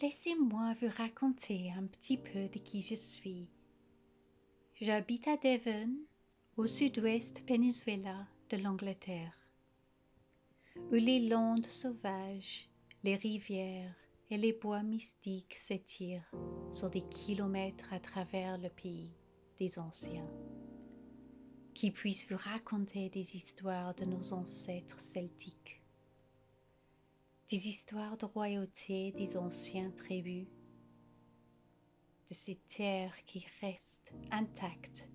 Laissez-moi vous raconter un petit peu de qui je suis. J'habite à Devon, au sud-ouest Venezuela de l'Angleterre, où les landes sauvages, les rivières et les bois mystiques s'étirent sur des kilomètres à travers le pays des anciens, qui puissent vous raconter des histoires de nos ancêtres celtiques, des histoires de royauté des anciens tribus, de ces terres qui restent intactes,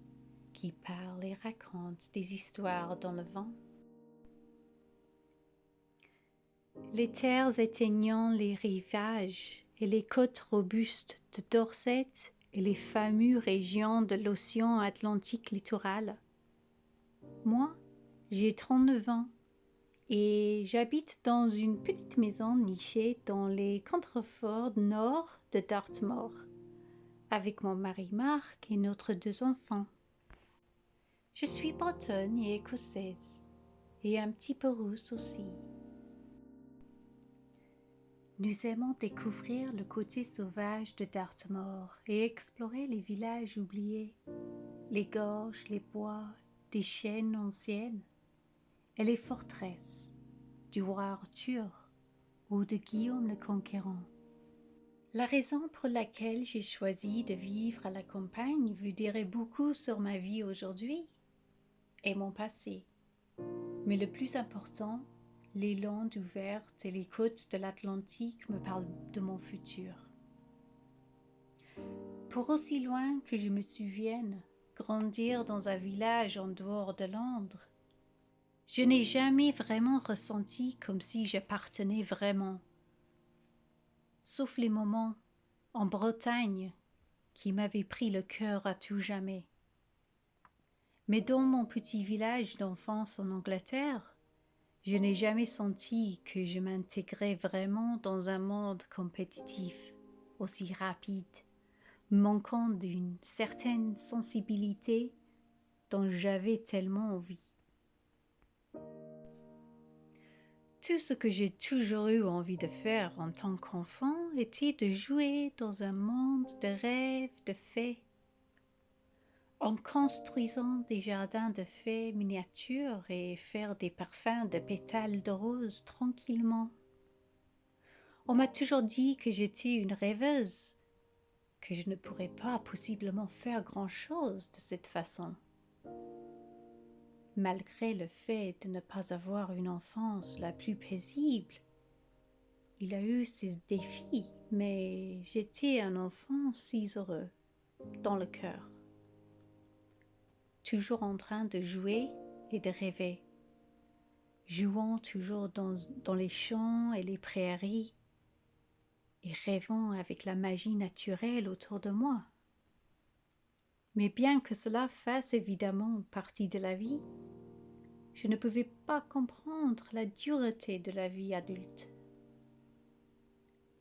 qui parlent et racontent des histoires dans le vent. Les terres éteignant les rivages et les côtes robustes de Dorset et les fameuses régions de l'océan Atlantique littoral. Moi, j'ai 39 ans et j'habite dans une petite maison nichée dans les contreforts nord de Dartmoor, avec mon mari Marc et nos 2 enfants. Je suis bretonne et écossaise, et un petit peu rousse aussi. Nous aimons découvrir le côté sauvage de Dartmoor et explorer les villages oubliés, les gorges, les bois, des chênes anciennes et les forteresses du roi Arthur ou de Guillaume le Conquérant. La raison pour laquelle j'ai choisi de vivre à la campagne vous dirait beaucoup sur ma vie aujourd'hui et mon passé. Mais le plus important, les landes ouvertes et les côtes de l'Atlantique me parlent de mon futur. Pour aussi loin que je me souvienne, grandir dans un village en dehors de Londres, je n'ai jamais vraiment ressenti comme si j'appartenais vraiment, sauf les moments en Bretagne qui m'avaient pris le cœur à tout jamais. Mais dans mon petit village d'enfance en Angleterre, je n'ai jamais senti que je m'intégrais vraiment dans un monde compétitif, aussi rapide, manquant d'une certaine sensibilité dont j'avais tellement envie. Tout ce que j'ai toujours eu envie de faire en tant qu'enfant était de jouer dans un monde de rêves, de fées. En construisant des jardins de fées miniatures et faire des parfums de pétales de rose tranquillement. On m'a toujours dit que j'étais une rêveuse, que je ne pourrais pas possiblement faire grand-chose de cette façon. Malgré le fait de ne pas avoir une enfance la plus paisible, il a eu ses défis, mais j'étais un enfant si heureux, dans le cœur. Toujours en train de jouer et de rêver, jouant toujours dans les champs et les prairies, et rêvant avec la magie naturelle autour de moi. Mais bien que cela fasse évidemment partie de la vie, je ne pouvais pas comprendre la dureté de la vie adulte.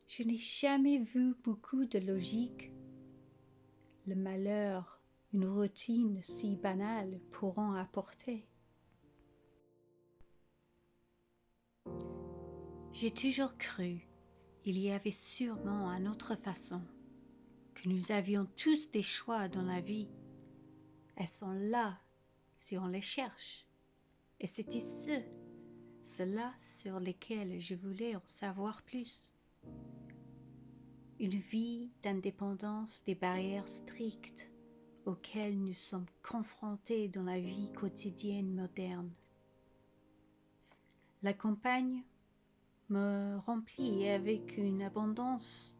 Je n'ai jamais vu beaucoup de logique. Le malheur, une routine si banale pourront apporter. J'ai toujours cru il y avait sûrement une autre façon, que nous avions tous des choix dans la vie. Elles sont là si on les cherche. Et c'était ceux-là sur lesquels je voulais en savoir plus. Une vie d'indépendance des barrières strictes auxquelles nous sommes confrontés dans la vie quotidienne moderne. La campagne me remplit avec une abondance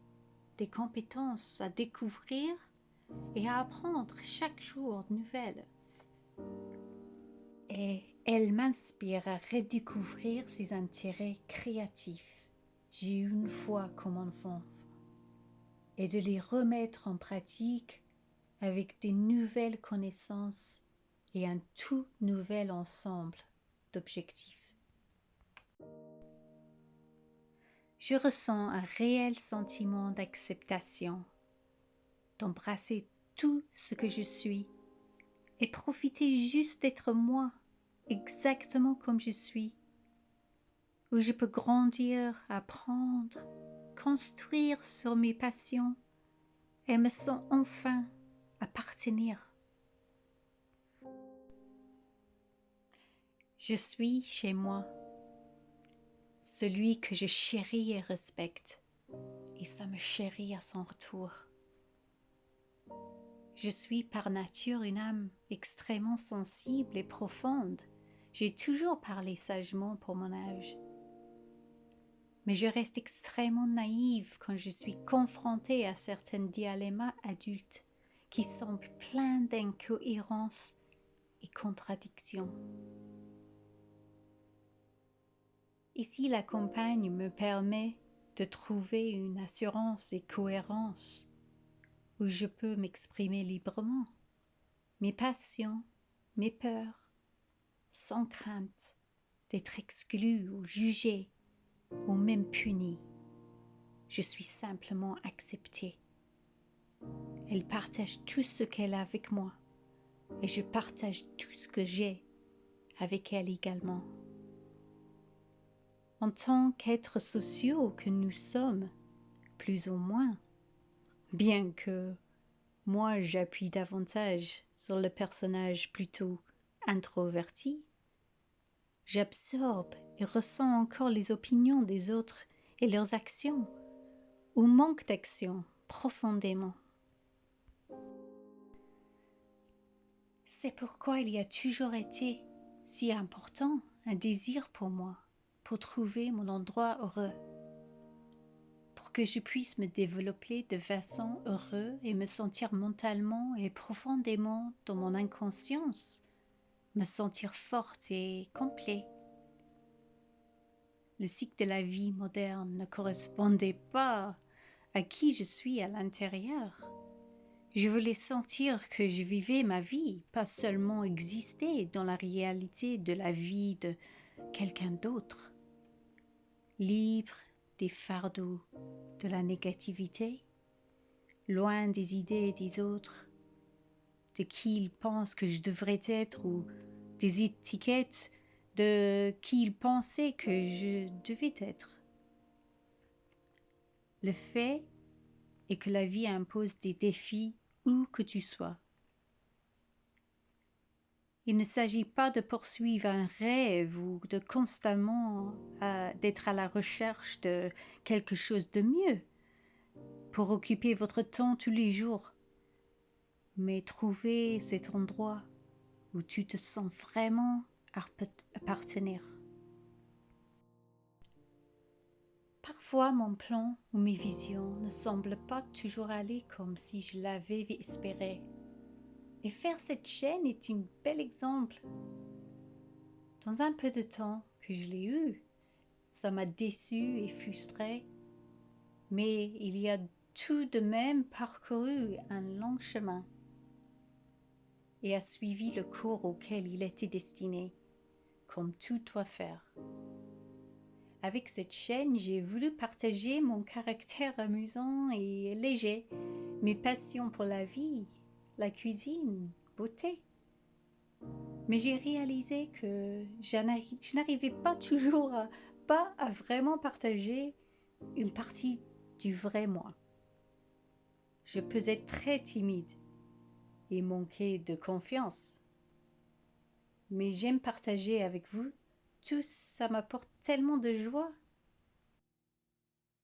des compétences à découvrir et à apprendre chaque jour nouvelles. Et elle m'inspire à redécouvrir ses intérêts créatifs. J'ai eu une fois comme enfant et de les remettre en pratique avec des nouvelles connaissances et un tout nouvel ensemble d'objectifs. Je ressens un réel sentiment d'acceptation, d'embrasser tout ce que je suis et profiter juste d'être moi, exactement comme je suis, où je peux grandir, apprendre, construire sur mes passions et me sens enfin appartenir. Je suis chez moi, celui que je chéris et respecte, et ça me chérit à son retour. Je suis par nature une âme extrêmement sensible et profonde. J'ai toujours parlé sagement pour mon âge. Mais je reste extrêmement naïve quand je suis confrontée à certains dilemmas adultes qui semblent pleins d'incohérences et contradictions. Ici, la campagne me permet de trouver une assurance et cohérence où je peux m'exprimer librement, mes passions, mes peurs, sans crainte d'être exclue ou jugée ou même punie. Je suis simplement acceptée. Elle partage tout ce qu'elle a avec moi et je partage tout ce que j'ai avec elle également. En tant qu'êtres sociaux que nous sommes, plus ou moins, bien que moi j'appuie davantage sur le personnage plutôt introverti, j'absorbe et ressens encore les opinions des autres et leurs actions, ou manque d'action, profondément. C'est pourquoi il y a toujours été si important un désir pour moi, pour trouver mon endroit heureux, pour que je puisse me développer de façon heureuse et me sentir mentalement et profondément dans mon inconscience, me sentir forte et complète. Le cycle de la vie moderne ne correspondait pas à qui je suis à l'intérieur. Je voulais sentir que je vivais ma vie, pas seulement exister dans la réalité de la vie de quelqu'un d'autre. Libre des fardeaux de la négativité, loin des idées des autres, de qui ils pensent que je devrais être ou des étiquettes de qui ils pensaient que je devais être. Le fait est que la vie impose des défis où que tu sois. Il ne s'agit pas de poursuivre un rêve ou de constamment d'être à la recherche de quelque chose de mieux pour occuper votre temps tous les jours, mais trouver cet endroit où tu te sens vraiment appartenir. Parfois, mon plan ou mes visions ne semblent pas toujours aller comme si je l'avais espéré. Et faire cette chaîne est un bel exemple. Dans un peu de temps que je l'ai eu, ça m'a déçu et frustré, mais il y a tout de même parcouru un long chemin et a suivi le cours auquel il était destiné, comme tout doit faire. Avec cette chaîne, j'ai voulu partager mon caractère amusant et léger, mes passions pour la vie, la cuisine, beauté. Mais j'ai réalisé que je n'arrivais pas toujours à vraiment partager une partie du vrai moi. Je peux être très timide et manquer de confiance. Mais j'aime partager avec vous. Tous, ça m'apporte tellement de joie